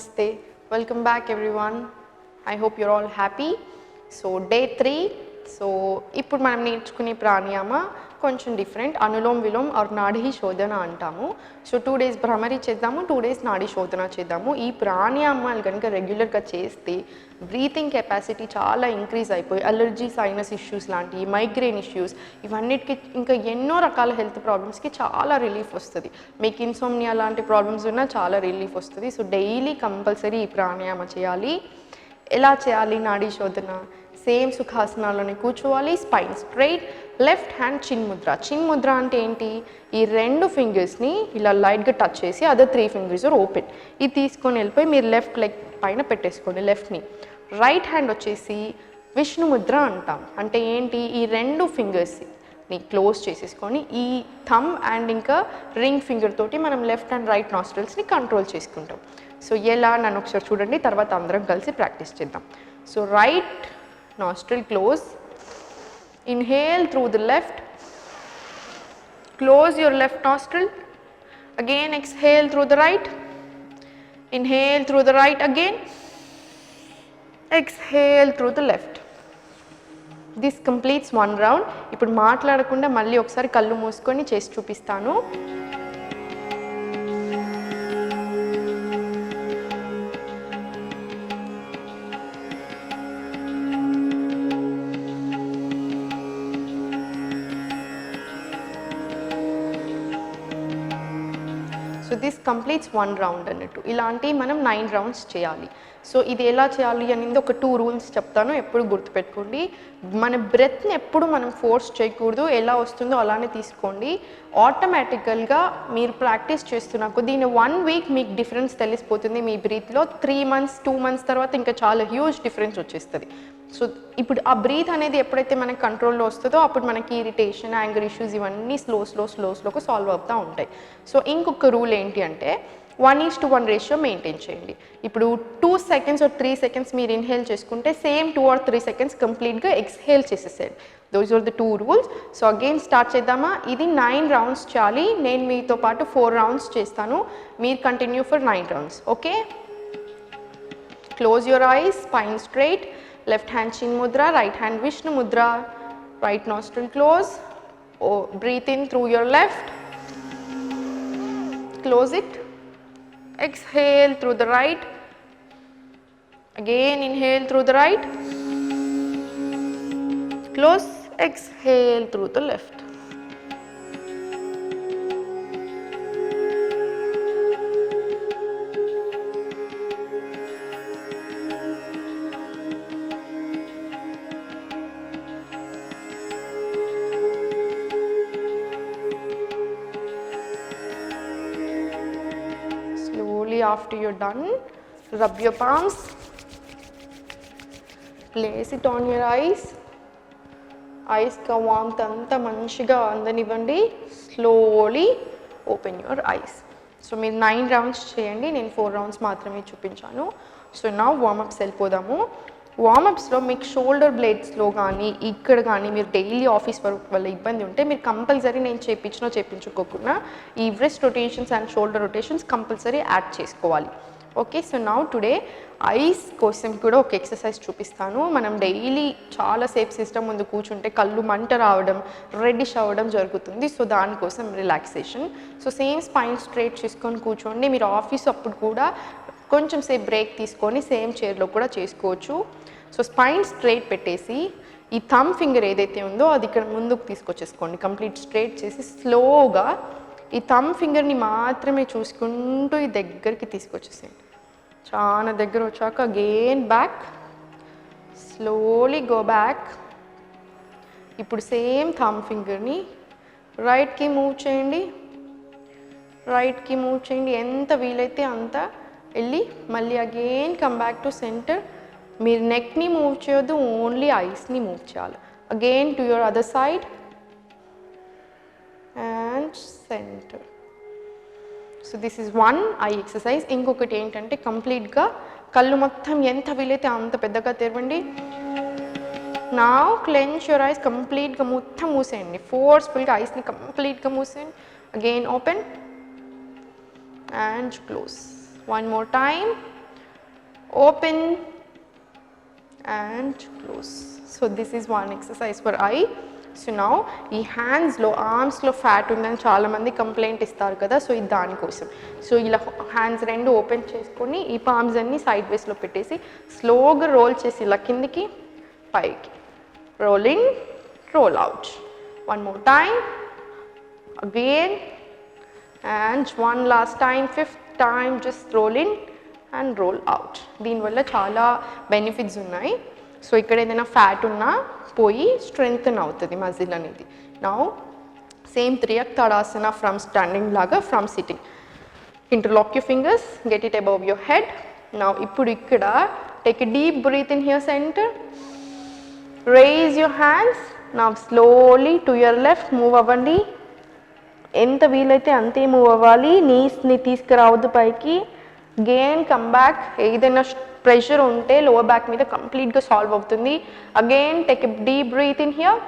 Namaste. Welcome back everyone. I hope you're all happy. So day 3. So ఇప్పుడు మనం నేర్చుకునే ప్రాణాయామ కొంచెం డిఫరెంట్ అనులోమ్ విలోమ్ ఆర్ నాడీ శోధన అంటాము. సో 2 days భ్రమరి చేద్దాము, 2 days నాడీ శోధన చేద్దాము. ఈ ప్రాణాయామాలు కనుక రెగ్యులర్గా చేస్తే బ్రీతింగ్ కెపాసిటీ చాలా ఇంక్రీజ్ అయిపోయి అలర్జీ సైనస్ ఇష్యూస్ లాంటి మైగ్రేన్ ఇష్యూస్ ఇవన్నిటికీ ఇంకా ఎన్నో రకాల హెల్త్ ప్రాబ్లమ్స్కి చాలా రిలీఫ్ వస్తుంది. మీకు ఇన్సోమ్నియా లాంటి ప్రాబ్లమ్స్ ఉన్నా చాలా రిలీఫ్ వస్తుంది. సో డైలీ కంపల్సరీ ఈ ప్రాణాయామ చేయాలి. ఎలా చేయాలి నాడీ శోధన? సేమ్ సుఖాసనాల్లోనే కూర్చోవాలి, స్పైన్ స్ట్రైట్, లెఫ్ట్ హ్యాండ్ చిన్ ముద్ర. చిన్ ముద్ర అంటే ఏంటి? ఈ 2 ఫింగర్స్ని ఇలా లైట్గా టచ్ చేసి అదర్ 3 fingers ఓపెన్. ఇది తీసుకొని వెళ్ళిపోయి మీరు లెఫ్ట్ లెగ్ పైన పెట్టేసుకోండి లెఫ్ట్ని. రైట్ హ్యాండ్ వచ్చేసి విష్ణు ముద్ర అంటాం. అంటే ఏంటి? ఈ 2 ఫింగర్స్ని క్లోజ్ చేసేసుకొని ఈ థమ్ అండ్ ఇంకా రింగ్ ఫింగర్ తోటి మనం లెఫ్ట్ అండ్ రైట్ నాస్ట్రిల్స్ని కంట్రోల్ చేసుకుంటాం. సో ఎలా నన్ను ఒకసారి చూడండి, తర్వాత అందరం కలిసి ప్రాక్టీస్ చేద్దాం. So right nostril close, inhale through the left, close your left nostril, again exhale through the right, inhale through the right again, exhale through the left. This completes one round. ఇప్పుడు మాట్లాడకుండా మళ్ళీ ఒకసారి కళ్ళు మూసుకొని చేసి చూపిస్తాను. So this completes 1 round అన్నట్టు. ఇలాంటి మనం 9 rounds చేయాలి. సో ఇది ఎలా చేయాలి అనేది ఒక 2 rules చెప్తాను, ఎప్పుడు గుర్తుపెట్టుకోండి. మన బ్రెత్ని ఎప్పుడు మనం ఫోర్స్ చేయకూడదు, ఎలా వస్తుందో అలానే తీసుకోండి. ఆటోమేటికల్గా మీరు ప్రాక్టీస్ చేస్తున్నా దీని 1 week మీకు డిఫరెన్స్ తెలిసిపోతుంది మీ బ్రీత్లో. 3 months 2 months తర్వాత ఇంకా చాలా హ్యూజ్ డిఫరెన్స్ వచ్చేస్తుంది. సో ఇప్పుడు ఆ బ్రీత్ అనేది ఎప్పుడైతే మనకి కంట్రోల్లో వస్తుందో అప్పుడు మనకి ఇరిటేషన్, యాంగర్ ఇష్యూస్ ఇవన్నీ స్లోగా సాల్వ్ అవుతూ ఉంటాయి. సో ఇంకొక రూల్ ఏంటి అంటే 1:1 రేషియో మెయింటైన్ చేయండి. ఇప్పుడు 2 seconds or 3 seconds మీరు ఇన్హేల్ చేసుకుంటే సేమ్ 2 or 3 seconds కంప్లీట్గా ఎక్స్హేల్ చేసేసేయండి. Those are the 2 rules. So again start చేద్దామా? ఇది 9 rounds చేయాలి. నేను మీతో పాటు 4 rounds చేస్తాను, మీరు continue for 9 rounds. Okay, close your eyes, spine straight, left hand chin mudra, right hand Vishnu mudra, right nostril close, breathe in through your left, close it, exhale through the right, again inhale through the right, close, exhale through the left. After you're done, rub your palms, place it on your eyes. Eyes ka warmth anta manchiga andaniవ్వండి. Slowly open your eyes. So మీరు 9 rounds చేయండి, నేను 4 rounds మాత్రమే చూపించాను. So now warm-ups వెళ్ళిపోదాము. వార్మప్స్లో మీకు shoulder బ్లేడ్స్లో కానీ ఇక్కడ కానీ మీరు డైలీ ఆఫీస్ వర్క్ వల్ల ఇబ్బంది ఉంటే మీరు కంపల్సరీ నేను చేయించుకోకుండా ఈ wrist rotations and shoulder rotations compulsory add చేసుకోవాలి. Okay, so now today eyes కోసం కూడా ఒక ఎక్సర్సైజ్ చూపిస్తాను. మనం డైలీ చాలాసేపు సిస్టమ్ ముందు కూర్చుంటే కళ్ళు మంట రావడం, రెడ్డిష్ అవ్వడం జరుగుతుంది. సో దానికోసం relaxation. So same spine straight చేసుకొని కూర్చోండి. మీరు ఆఫీస్ అప్పుడు కూడా కొంచెం సేపు బ్రేక్ తీసుకొని సేమ్ చైర్లో కూడా చేసుకోవచ్చు. సో స్పైన్ స్ట్రైట్ పెట్టేసి ఈ థమ్ ఫింగర్ ఏదైతే ఉందో అది ఇక్కడ ముందుకు తీసుకొచ్చేసుకోండి. కంప్లీట్ స్ట్రైట్ చేసి స్లోగా ఈ థమ్ ఫింగర్ని మాత్రమే చూసుకుంటూ ఈ దగ్గరికి తీసుకొచ్చేసేయండి. చాలా దగ్గర వచ్చాక again back, slowly go back. ఇప్పుడు సేమ్ థమ్ ఫింగర్ని రైట్కి మూవ్ చేయండి, రైట్కి మూవ్ చేయండి. ఎంత వీలైతే అంత వెళ్ళి మళ్ళీ again come back to centre. మీరు నెక్ని మూవ్ చేయొద్దు, ఓన్లీ ఐస్ని మూవ్ చేయాలి. Again to your other side and centre. So this is 1 I exercise. ఇంకొకటి ఏంటంటే కంప్లీట్గా కళ్ళు మొత్తం ఎంత వీలైతే అంత పెద్దగా తెరవండి. నౌ క్లెంచ్ యువర్ ఐస్, కంప్లీట్గా మొత్తం మూసేయండి. ఫోర్స్ఫుల్గా ఐస్ని కంప్లీట్గా మూసేయండి. Again open and close. One more time. open and close. So this is one exercise for eye. So now ఈ హ్యాండ్స్లో ఆర్మ్స్లో ఫ్యాట్ ఉందని చాలామంది కంప్లైంట్ ఇస్తారు కదా, సో ఇది దానికోసం. సో ఇలా హ్యాండ్స్ రెండు ఓపెన్ చేసుకొని ఈ పామ్స్ అన్ని సైడ్ వేస్లో పెట్టేసి స్లోగా రోల్ చేసి ఇలా కిందికి పైకి, roll in, roll out. One more time, again, and one last time, fifth time, just roll in and roll out. దీనివల్ల చాలా బెనిఫిట్స్ ఉన్నాయి. సో ఇక్కడ ఏదైనా ఫ్యాట్ ఉన్నా పోయి స్ట్రెంగ్తన్ అవుతుంది మజిల్ అనేది. Now same Tiryak Tadasana from standing లాగా from sitting. Interlock your fingers, get it above your head. Now ఇప్పుడు ఇక్కడ take a deep breath in here centre, raise your hands. Now slowly to your left move అవ్వండి. ఎంత వీలైతే అంతే move అవ్వాలి, నీస్ని తీసుకురావద్దు పైకి. Again come back. ఏదైనా ప్రెషర్ ఉంటే లోవర్ బ్యాక్ మీద కంప్లీట్గా సాల్వ్ అవుతుంది. Again take a deep breath in here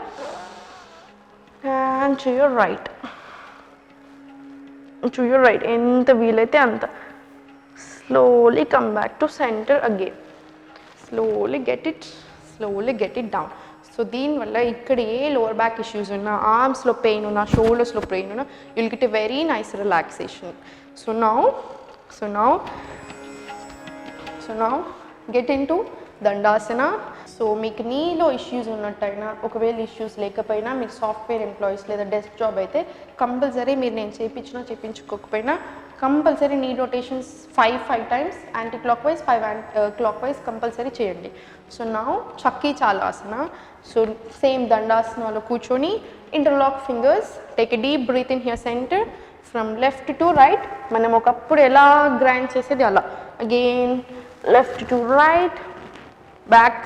and to your right, to your right. ఎంత వీలైతే అంత. Slowly come back to centre again. Slowly get it down. So దీనివల్ల ఇక్కడ ఏ లోవర్ బ్యాక్ ఇష్యూస్ ఉన్నా, ఆర్మ్స్లో పెయిన్ ఉన్నా, షోల్డర్స్లో పెయిన్ ఉన్నా, you'll get a very nice relaxation. So now get into Dandasana. So మీకు నీలో ఇష్యూస్ ఉన్నట్టయినా, ఒకవేళ ఇష్యూస్ లేకపోయినా, మీరు సాఫ్ట్వేర్ ఎంప్లాయీస్ లేదా డెస్క్ జాబ్ అయితే కంపల్సరీ మీరు నేను చేయించుకోకపోయినా compulsory knee rotations 5 times anticlockwise, 5 clockwise compulsory చేయండి. సో నా చక్కీ చాలాసన. సో సేమ్ దండాసనలో కూర్చొని interlock fingers, take a deep breath in here centre from left to right. మనం ఒకప్పుడు ఎలా గ్రైండ్ చేసేది అలా. Again left to right, back,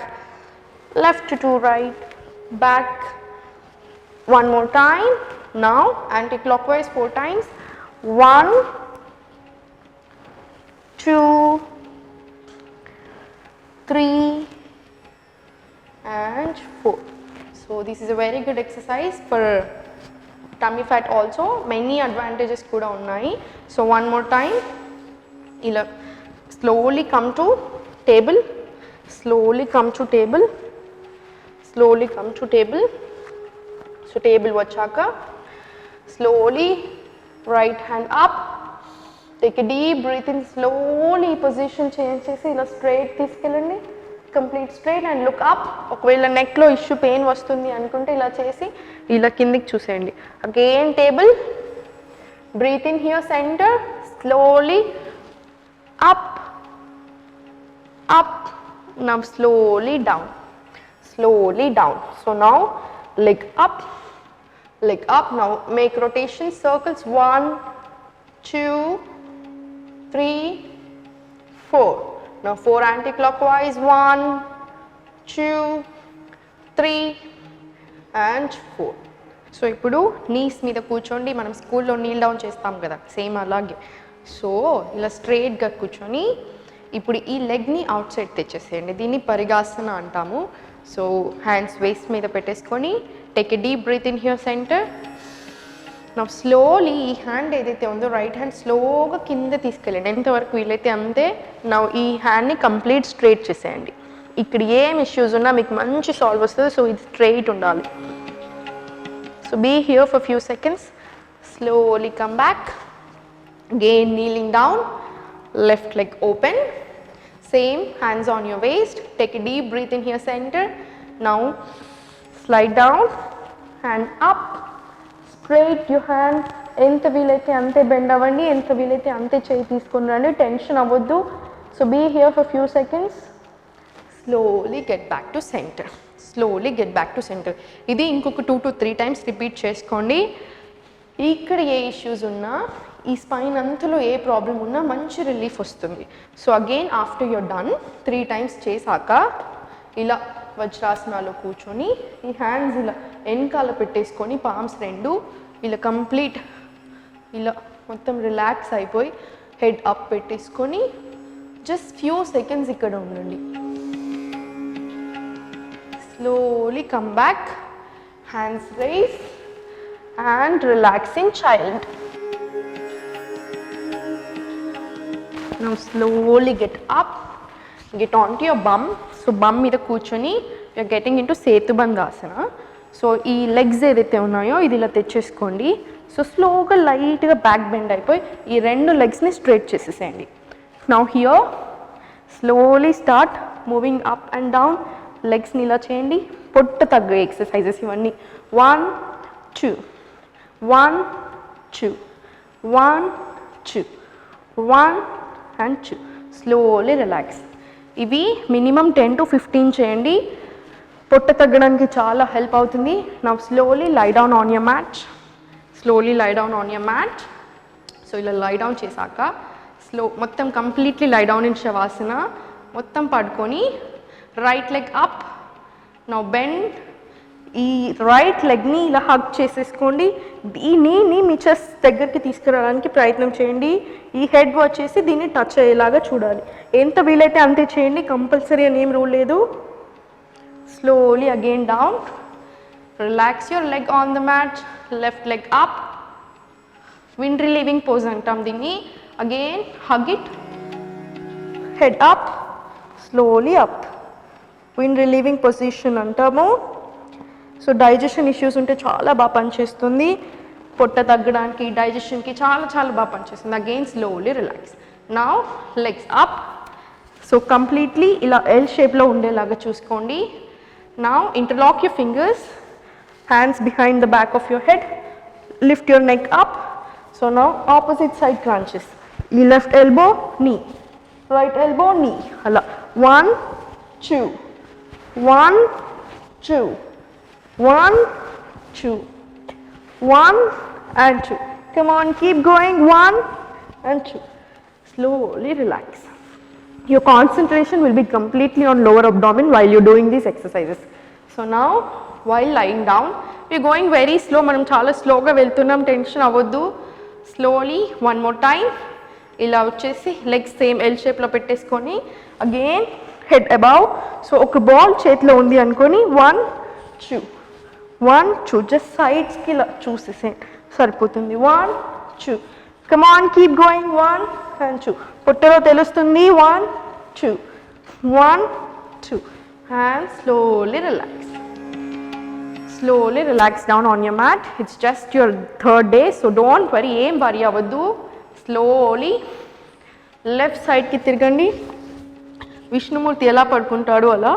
left to right, back. One more time. Now anti-clockwise 4 times. 1, 2, 3 and 4. So this is a very good exercise for tummy fat also. Many advantages kuda unnai. So one more time. Ila slowly come to table, slowly come to table, slowly come to table. So table vachaka slowly right hand up, take a deep breath in, slowly position change chesi ila straight తీసుకెళ్ళండి, complete straight and look up. ఒకవేళ neck లో issue pain వస్తుంది అనుకుంటే ఇలా చేసి ఇలా కిందికి చూసేయండి. Again table, breathe in here center, slowly up, up. Now slowly down, slowly down. So now leg up, leg up. Now make rotation circles. 1, 2, 3, 4. Now 4 anti-clockwise. 1, 2, 3 and 4. So ఇప్పుడు knees మీద కూర్చోండి. మనం స్కూల్లో నీల్ డౌన్ చేస్తాం కదా, సేమ్ అలాగే. So ఇలా స్ట్రైట్గా కూర్చొని ఇప్పుడు ఈ లెగ్ని అవుట్ సైడ్ తెచ్చేసేయండి. దీన్ని పరిగాసన అంటాము. సో హ్యాండ్స్ వేస్ట్ మీద పెట్టేసుకొని take a deep breath in here centre. నా స్లోలీ ఈ హ్యాండ్ ఏదైతే ఉందో రైట్ హ్యాండ్ స్లోగా కింద తీసుకెళ్ళండి, ఎంతవరకు వీలైతే అంతే. నా ఈ హ్యాండ్ని కంప్లీట్ స్ట్రైట్ చేసేయండి. ఇక్కడ ఏం ఇష్యూస్ ఉన్నా మీకు మంచి సాల్వ్ వస్తుంది. సో ఇది స్ట్రైట్ ఉండాలి. So be here for few seconds. Slowly come back. Again kneeling down, left leg open, same hands on your waist, take a deep breath in here center. Now slide down and up, straight your hand, ఎంత వీలైతే అంతే bend అవ్వండి, ఎంత వీలైతే అంతే చేయి తీసుకొని రండి, టెన్షన్ అవ్వద్దు. So be here for few seconds. Slowly get back to centre, slowly get back to centre. ఇది ఇంకొక 2 to 3 times రిపీట్ చేసుకోండి. ఇక్కడ ఏ ఇష్యూస్ ఉన్నా, ఈ స్పైన్ అంతలో ఏ ప్రాబ్లం ఉన్నా మంచి రిలీఫ్ వస్తుంది. So again after you're done 3 times చేశాక ఇలా వజ్రాసనాలో కూర్చొని ఈ హ్యాండ్స్ ఇలా వెనకాల పెట్టేసుకొని పామ్స్ రెండు ఇలా కంప్లీట్ ఇలా మొత్తం రిలాక్స్ అయిపోయి హెడ్ అప్ పెట్టేసుకొని జస్ట్ ఫ్యూ సెకండ్స్ ఇక్కడ ఉండండి. Slowly come back, hands rise and relaxing child. Now slowly get up get onto your bum. So bum మీద కూర్చొని you're getting into సేతుబంధాసన. సో ఈ లెగ్స్ ఏదైతే ఉన్నాయో ఇది ఇలా తెచ్చేసుకోండి. సో స్లోగా లైట్గా బ్యాక్ బెండ్ అయిపోయి ఈ రెండు లెగ్స్ని స్ట్రైట్ చేసేసేయండి. Now here slowly start moving up and down. లెగ్స్ని ఇలా చేయండి. పొట్ట తగ్గే ఎక్సర్సైజెస్ ఇవన్నీ. 1 2 1 2 1 2 1 and 2. Slowly relax. ఇవి మినిమం 10 to 15 చేయండి. పొట్ట తగ్గడానికి చాలా హెల్ప్ అవుతుంది. Now slowly lie down on your mat. Slowly lie down on your mat. So ఇలా లై డౌన్ చేశాక మొత్తం కంప్లీట్లీ లై డౌన్ ఇన్ శవాసన. మొత్తం పడుకొని right leg up. Now bend. ఈ రైట్ లెగ్ని ఇలా హగ్ చేసేసుకోండి. ఈ నీని మీ చెస్ట్ దగ్గరికి తీసుకురావడానికి ప్రయత్నం చేయండి. ఈ హెడ్ వచ్చేసి దీన్ని టచ్ అయ్యేలాగా చూడాలి. ఎంత వీలైతే అంతే చేయండి. కంపల్సరీ అని ఏం రూల్ లేదు. Slowly again down. Relax your leg on the mat. Left leg up. Wind relieving pose antam dinni. Again hug it. Head up. Slowly up. Wind relieving position antamu. So digestion issues unte chaala baa panchestundi. Potta taggadaniki digestion ki chaala baa panchestundi. Again slowly relax. Now legs up. So completely ila L shape lo undelaga chuskondi. Now interlock your fingers, hands behind the back of your head, lift your neck up. So now opposite side crunches. Left elbow, knee, right elbow, knee. 1 2 1 2 1 2 1 and 2. Come on, keep going. 1 and 2. Slowly relax. Your concentration will be completely on lower abdomen while you're doing these exercises. So now while lying down, we're going very slow. Manam chaala slow ga veltunnam, tension avoddu. Slowly one more time. Ila vachesi legs same L shape lo petteskoni. Again head above. So oka ball chethilo undi ankoni. 1 2 1 2. Just sides ki la choosese saripotundi. 1 2. Come on, keep going. 1 and 2. Puttalo telustundi. 1 2 1 2 and slowly relax. Slowly relax down on your mat. It's just your third day, so don't worry. Em worry avaddu. Slowly left side ki tirgandi. Vishnumurti ela padukuntadu ala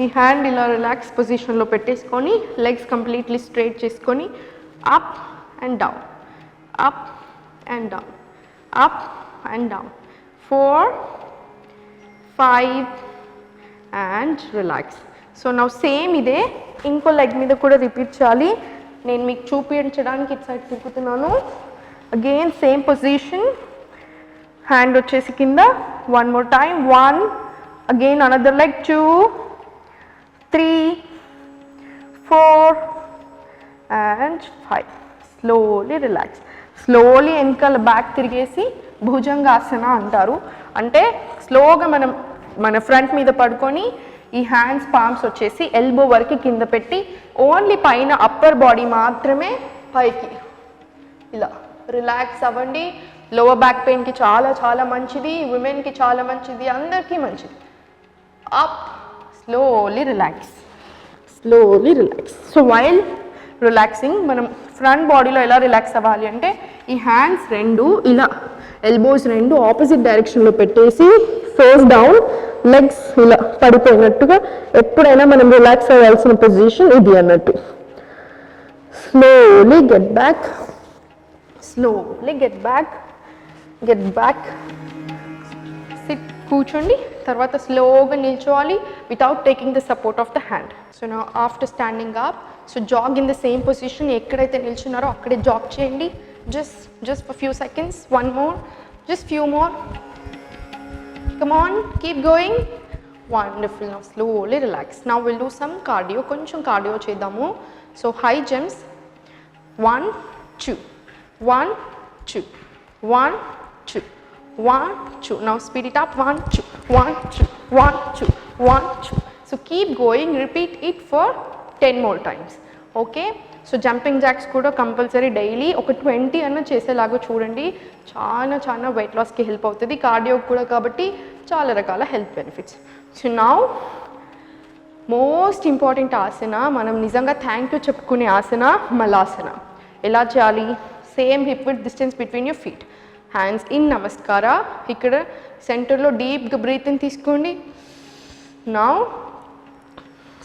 ee hand ila relax position lo petteskoni legs completely straight cheskoni up and down, up and down, up and down. 4 5 and relax. So now same ide inko leg మీద కూడా repeat చేయాలి. నేను మీకు చూపించడానికి it side తిప్పుతున్నాను. Again same position. Hand వచ్చేసి కింద. One more time. 1 again another leg. 2 3 4 and 5. Slowly relax. Slowly వెనకాల బ్యాక్ తిరిగేసి భుజంగాసన అంటారు. అంటే స్లోగా మన ఫ్రంట్ మీద పడుకొని ఈ హ్యాండ్స్ పామ్స్ వచ్చేసి ఎల్బో వరకు కింద పెట్టి ఓన్లీ పైన అప్పర్ బాడీ మాత్రమే పైకి ఇలా రిలాక్స్ అవ్వండి. లోవర్ బ్యాక్ పెయిన్కి చాలా మంచిది. ఉమెన్కి చాలా మంచిది. అందరికీ మంచిది. Up. Slowly relax. Slowly relax. So while relaxing మనం ఫ్రంట్ బాడీలో ఎలా రిలాక్స్ అవ్వాలి అంటే ఈ హ్యాండ్స్ రెండు ఇలా ఎల్బోస్ రెండు ఆపోజిట్ డైరెక్షన్లో పెట్టేసి ఫేస్ డౌన్, లెగ్స్ ఇలా పడిపోయినట్టుగా ఎప్పుడైనా మనం రిలాక్స్ అవ్వాల్సిన పొజిషన్ ఇది అన్నట్టు. Slowly get back. Slowly get back. Sit. కూర్చోండి. తర్వాత స్లోగా నిల్చోవాలి without taking the support of the hand. So నా after standing up, so jog in the same position. ఎక్కడైతే నిల్చున్నారో అక్కడే జాగ్ చేయండి. Just for few seconds. One more. Just few more. Come on, keep going. Wonderful. Now slowly relax. Now we'll do some cardio. Koncham cardio chedamu. So high jumps. 1 2 1 2 1 2 1 2. Now speed it up. 1 2 1 2 1 2 1 2. So keep going. Repeat it for 10 more times. Okay. So jumping jacks కూడా compulsory daily ఒక 20 అన్న చేసేలాగా చూడండి. చాలా wait లాస్కి help అవుతుంది. Cardio కూడా కాబట్టి చాలా రకాల health benefits. So now most important asana, మనం నిజంగా థ్యాంక్ యూ చెప్పుకునే ఆసన మలాసన. ఎలా చేయాలి? Same hip width distance between your feet, hands in namaskara. ఇక్కడ సెంటర్లో డీప్గా బ్రీత్ ఇన్ తీసుకోండి. Now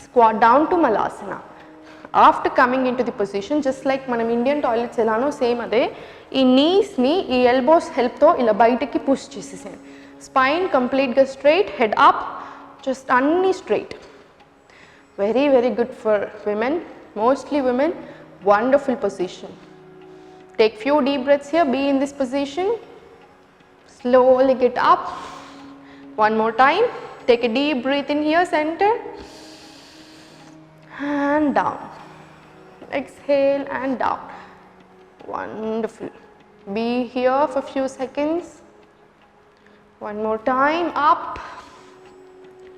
squat down to Malasana. After coming in to the position, just like మనం ఇండియన్ టాయిలెట్స్ ఎలానో సేమ్ అదే, ఈ నీస్ని ఈ ఎల్బోస్ హెల్ప్తో ఇలా బయటికి పుష్ చేసేసాను. స్పైన్ కంప్లీట్గా స్ట్రైట్, హెడ్ అప్, జస్ట్ అన్నీ straight. Very very good for women, mostly women. Wonderful position. Take few deep breaths here, be in this position. Slowly get up. One more time. Take a deep breath in here, center. And down. Exhale and down. Wonderful. Be here for few seconds. One more time. Up.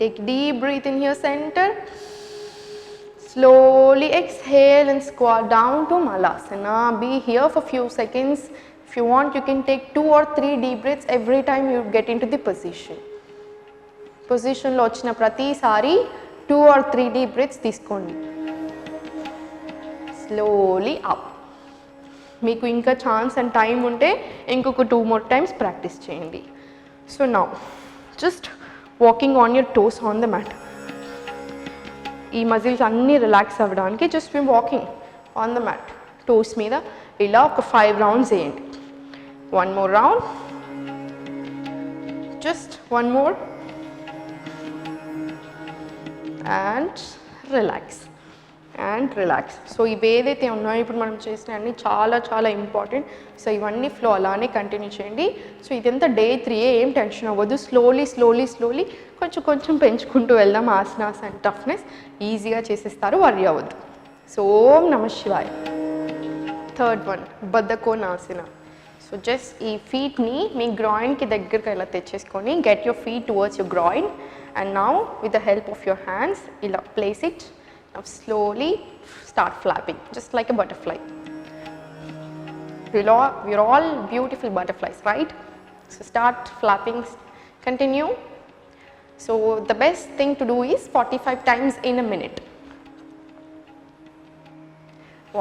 Take deep breath in here, center. Slowly exhale and squat down to Malasana. Be here for few seconds. If you want, you can take 2 or 3 deep breaths every time you get into the position. Position lo vachina prati sari 2 or 3 deep breaths తీసుకోండి. Slowly up. మీకు ఇంకా chance and time ఉంటే ఇంకొక 2 more times practice చేయండి. So now, just walking on your toes on the mat. ఈ muscles అన్నీ relax అవ్వడానికి just మేము walking on the mat, toes మీద ఇలా ఒక 5 rounds వేయండి. 1 more round, just 1 more, and relax and relax. So ఇవి ఏదైతే ఉన్నాయో ఇప్పుడు మనం చేసిన అన్ని చాలా చాలా ఇంపార్టెంట్. సో ఇవన్నీ ఫ్లో అలానే కంటిన్యూ చేయండి. సో ఇదంతా డే 3, ఏం టెన్షన్ అవ్వద్దు. స్లోలీ స్లోలీ స్లోలీ కొంచెం కొంచెం పెంచుకుంటూ వెళ్దాం. ఆసనాస్ అండ్ టఫ్నెస్ ఈజీగా చేసేస్తారు, వర్రీ అవ్వద్దు. So Om Namah Shivaya. Third one, Baddhakonasana. So just ఈ ఫీట్ని మీ గ్రాయిన్కి దగ్గరగా ఇలా తెచ్చేసుకొని get your feet towards your groin, and now with the help of your hands ఇలా place it. Now slowly start flapping, just like a butterfly. We're all beautiful butterflies, right? So start flapping, continue. So the best thing to do is 45 times in a minute.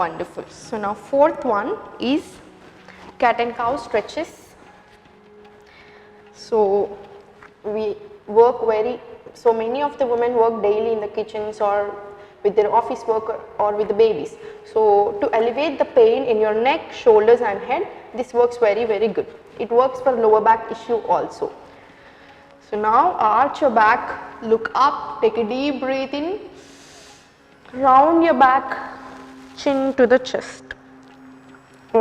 Wonderful. So now fourth one is cat and cow stretches. So we work so many of the women work daily in the kitchens or with their office work or with the babies. So to alleviate the pain in your neck, shoulders and head, this works very very good. It works for lower back issue also. So now arch your back, look up, take a deep breath in, round your back, chin to the chest.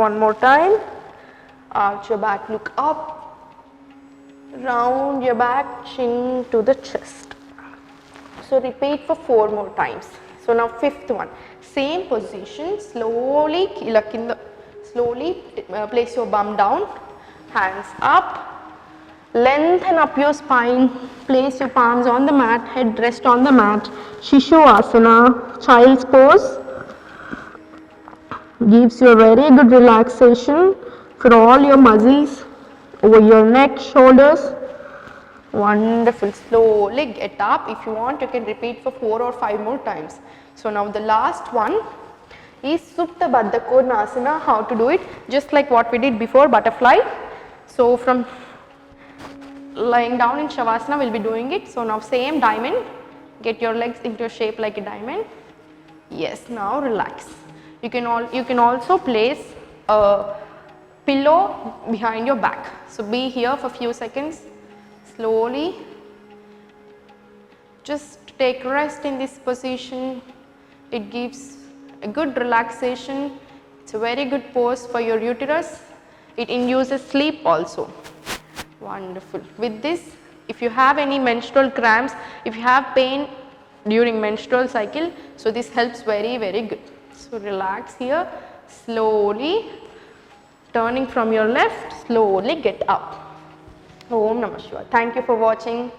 One more time, arch your back, look up, round your back, chin to the chest. So repeat for 4 more times. So now fifth one, same position, slowly slowly place your bum down, hands up, lengthen up your spine, place your palms on the mat, head rest on the mat. Shishu Asana, child's pose, gives you a very good relaxation for all your muscles over your neck, shoulders. Wonderful. Slowly get up. If you want, you can repeat for 4 or 5 more times. So now the last one is Supta Baddha Konasana. How to do it? Just like what we did before, butterfly. So from lying down in Shavasana, we'll be doing it. So now same diamond. Get your legs into a shape like a diamond. Yes. Now relax. You can also place a pillow behind your back. So be here for few seconds. Slowly, just take rest in this position. It gives a good relaxation. It's a very good pose for your uterus. It induces sleep also. Wonderful. With this, if you have any menstrual cramps, if you have pain during menstrual cycle, so this helps very very good. So relax here, slowly turning from your left, slowly get up. Om Namah Shivaya. Thank you for watching.